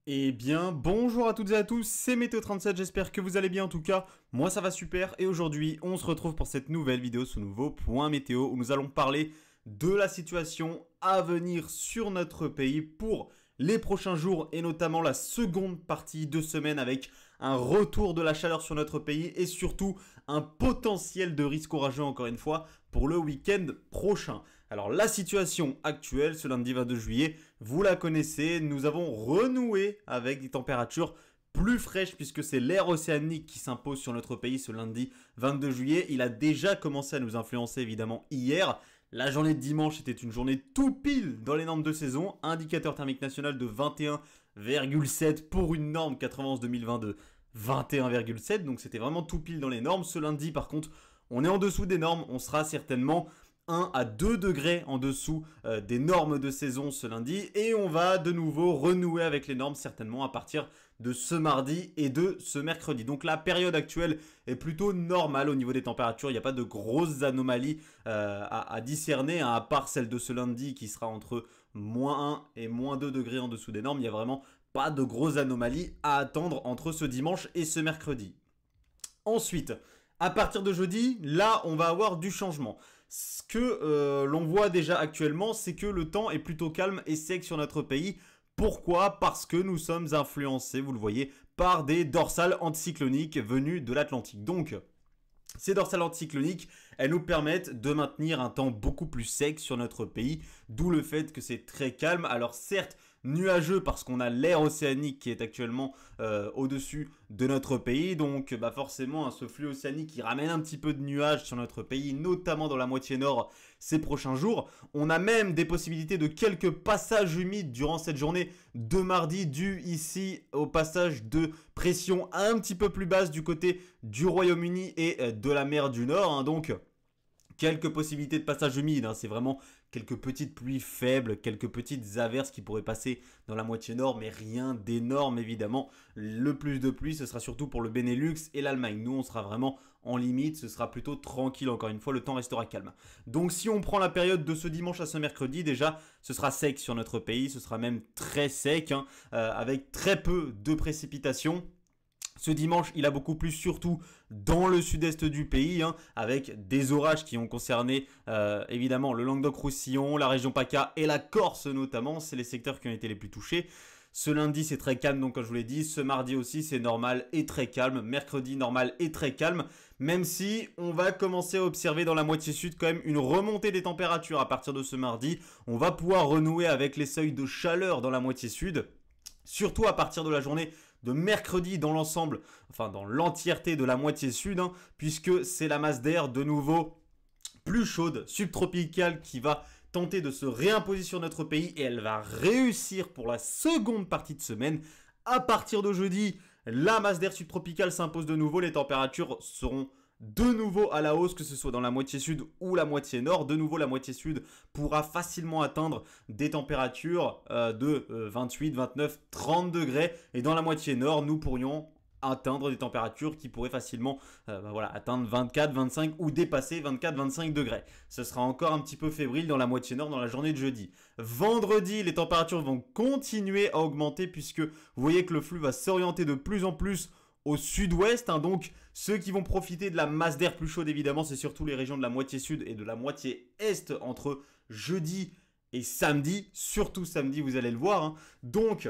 Eh bien, bonjour à toutes et à tous, c'est Météo37, j'espère que vous allez bien en tout cas. Moi ça va super et aujourd'hui on se retrouve pour cette nouvelle vidéo, ce nouveau point météo où nous allons parler de la situation à venir sur notre pays pour les prochains jours et notamment la seconde partie de semaine avec un retour de la chaleur sur notre pays et surtout un potentiel de risque orageux encore une fois pour le week-end prochain. Alors la situation actuelle ce lundi 22 juillet, vous la connaissez, nous avons renoué avec des températures plus fraîches puisque c'est l'air océanique qui s'impose sur notre pays ce lundi 22 juillet. Il a déjà commencé à nous influencer évidemment hier. La journée de dimanche était une journée tout pile dans les normes de saison, indicateur thermique national de 21,7 pour une norme 91-2022. 21,7, donc c'était vraiment tout pile dans les normes. Ce lundi par contre, on est en dessous des normes, on sera certainement 1 à 2 degrés en dessous des normes de saison ce lundi et on va de nouveau renouer avec les normes certainement à partir de ce mardi et de ce mercredi. Donc la période actuelle est plutôt normale au niveau des températures, il n'y a pas de grosses anomalies à discerner, hein, à part celle de ce lundi qui sera entre moins 1 et moins 2 degrés en dessous des normes, il n'y a vraiment pas de grosses anomalies à attendre entre ce dimanche et ce mercredi. Ensuite, à partir de jeudi, là, on va avoir du changement. Ce que l'on voit déjà actuellement, c'est que le temps est plutôt calme et sec sur notre pays. Pourquoi? Parce que nous sommes influencés, vous le voyez, par des dorsales anticycloniques venues de l'Atlantique. Donc, ces dorsales anticycloniques, elles nous permettent de maintenir un temps beaucoup plus sec sur notre pays, d'où le fait que c'est très calme. Alors certes, nuageux parce qu'on a l'air océanique qui est actuellement au-dessus de notre pays, donc forcément ce flux océanique qui ramène un petit peu de nuages sur notre pays, notamment dans la moitié nord ces prochains jours. On a même des possibilités de quelques passages humides durant cette journée de mardi, dû ici au passage de pression un petit peu plus basse du côté du Royaume-Uni et de la mer du Nord, hein, donc quelques possibilités de passage humide, hein, c'est vraiment quelques petites pluies faibles, quelques petites averses qui pourraient passer dans la moitié nord, mais rien d'énorme évidemment. Le plus de pluie, ce sera surtout pour le Benelux et l'Allemagne. Nous, on sera vraiment en limite, ce sera plutôt tranquille, encore une fois, le temps restera calme. Donc si on prend la période de ce dimanche à ce mercredi, déjà, ce sera sec sur notre pays, ce sera même très sec, hein, avec très peu de précipitations. Ce dimanche, il a beaucoup plu surtout dans le sud-est du pays, hein, avec des orages qui ont concerné évidemment le Languedoc-Roussillon, la région PACA et la Corse notamment. C'est les secteurs qui ont été les plus touchés. Ce lundi, c'est très calme, donc comme je vous l'ai dit. Ce mardi aussi, c'est normal et très calme. Mercredi, normal et très calme. Même si on va commencer à observer dans la moitié sud quand même une remontée des températures à partir de ce mardi. On va pouvoir renouer avec les seuils de chaleur dans la moitié sud. Surtout à partir de la journée de mercredi dans l'ensemble, enfin dans l'entièreté de la moitié sud, hein, puisque c'est la masse d'air de nouveau plus chaude, subtropicale, qui va tenter de se réimposer sur notre pays et elle va réussir pour la seconde partie de semaine. À partir de jeudi, la masse d'air subtropicale s'impose de nouveau, les températures seront de nouveau à la hausse, que ce soit dans la moitié sud ou la moitié nord. De nouveau, la moitié sud pourra facilement atteindre des températures de 28, 29, 30 degrés. Et dans la moitié nord, nous pourrions atteindre des températures qui pourraient facilement atteindre 24, 25 ou dépasser 24, 25 degrés. Ce sera encore un petit peu fébrile dans la moitié nord dans la journée de jeudi. Vendredi, les températures vont continuer à augmenter puisque vous voyez que le flux va s'orienter de plus en plus au sud-ouest, hein, donc ceux qui vont profiter de la masse d'air plus chaude évidemment, c'est surtout les régions de la moitié sud et de la moitié est entre jeudi et samedi, surtout samedi vous allez le voir, hein. Donc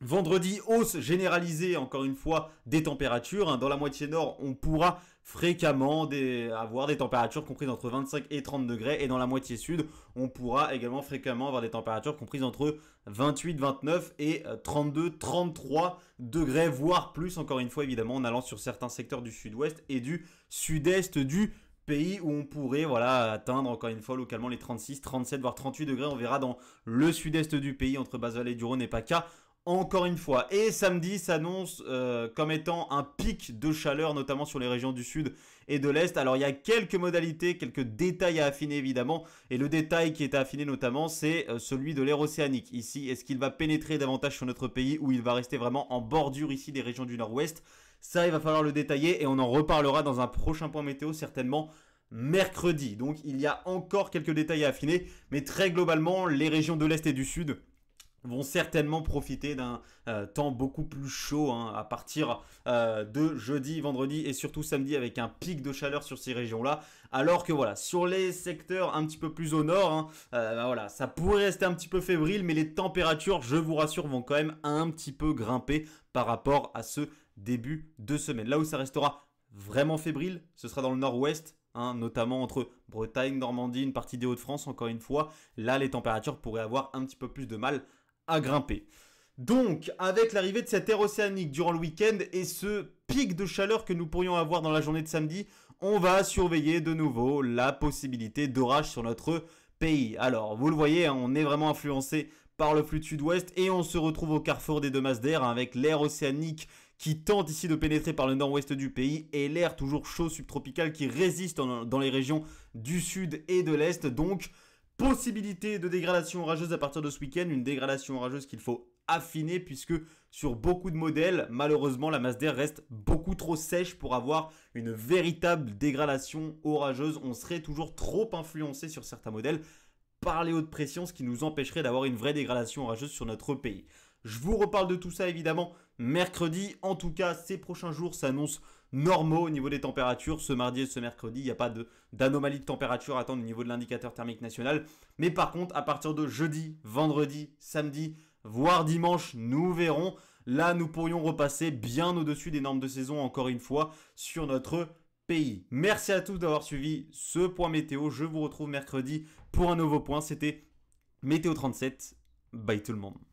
vendredi, hausse généralisée, encore une fois, des températures, hein. Dans la moitié nord, on pourra fréquemment avoir des températures comprises entre 25 et 30 degrés. Et dans la moitié sud, on pourra également fréquemment avoir des températures comprises entre 28, 29 et 32, 33 degrés, voire plus, encore une fois, évidemment, en allant sur certains secteurs du sud-ouest et du sud-est du pays où on pourrait atteindre encore une fois localement les 36, 37 voire 38 degrés. On verra dans le sud-est du pays entre Basse-Vallée du Rhône et PACA. Encore une fois, et samedi s'annonce comme étant un pic de chaleur, notamment sur les régions du sud et de l'est. Alors il y a quelques modalités, quelques détails à affiner évidemment, et le détail qui est à affiner notamment, c'est celui de l'air océanique. Ici, est-ce qu'il va pénétrer davantage sur notre pays ou il va rester vraiment en bordure ici des régions du nord-ouest? Ça, il va falloir le détailler et on en reparlera dans un prochain point météo certainement mercredi. Donc il y a encore quelques détails à affiner, mais très globalement, les régions de l'est et du sud vont certainement profiter d'un temps beaucoup plus chaud hein, à partir de jeudi, vendredi et surtout samedi avec un pic de chaleur sur ces régions-là. Alors que voilà, sur les secteurs un petit peu plus au nord, hein, voilà, ça pourrait rester un petit peu fébrile, mais les températures, je vous rassure, vont quand même un petit peu grimper par rapport à ce début de semaine. Là où ça restera vraiment fébrile, ce sera dans le nord-ouest. Hein, notamment entre Bretagne, Normandie, une partie des Hauts-de-France, encore une fois. Là, les températures pourraient avoir un petit peu plus de mal à grimper. Donc, avec l'arrivée de cette ère océanique durant le week-end et ce pic de chaleur que nous pourrions avoir dans la journée de samedi, on va surveiller de nouveau la possibilité d'orage sur notre pays. Alors, vous le voyez, on est vraiment influencé par le flux de sud-ouest et on se retrouve au carrefour des deux masses d'air avec l'air océanique qui tente ici de pénétrer par le nord-ouest du pays et l'air toujours chaud subtropical qui résiste dans les régions du sud et de l'est. Donc, possibilité de dégradation orageuse à partir de ce week-end, une dégradation orageuse qu'il faut affiner puisque sur beaucoup de modèles, malheureusement, la masse d'air reste beaucoup trop sèche pour avoir une véritable dégradation orageuse. On serait toujours trop influencé sur certains modèles par les hautes pressions, ce qui nous empêcherait d'avoir une vraie dégradation orageuse sur notre pays. Je vous reparle de tout ça évidemment mercredi. En tout cas, ces prochains jours s'annoncent normaux au niveau des températures. Ce mardi et ce mercredi, il n'y a pas d'anomalie de température à attendre au niveau de l'indicateur thermique national. Mais par contre, à partir de jeudi, vendredi, samedi, voire dimanche, nous verrons. Là, nous pourrions repasser bien au-dessus des normes de saison, encore une fois, sur notre pays. Merci à tous d'avoir suivi ce point météo. Je vous retrouve mercredi pour un nouveau point. C'était Météo 37. Bye tout le monde.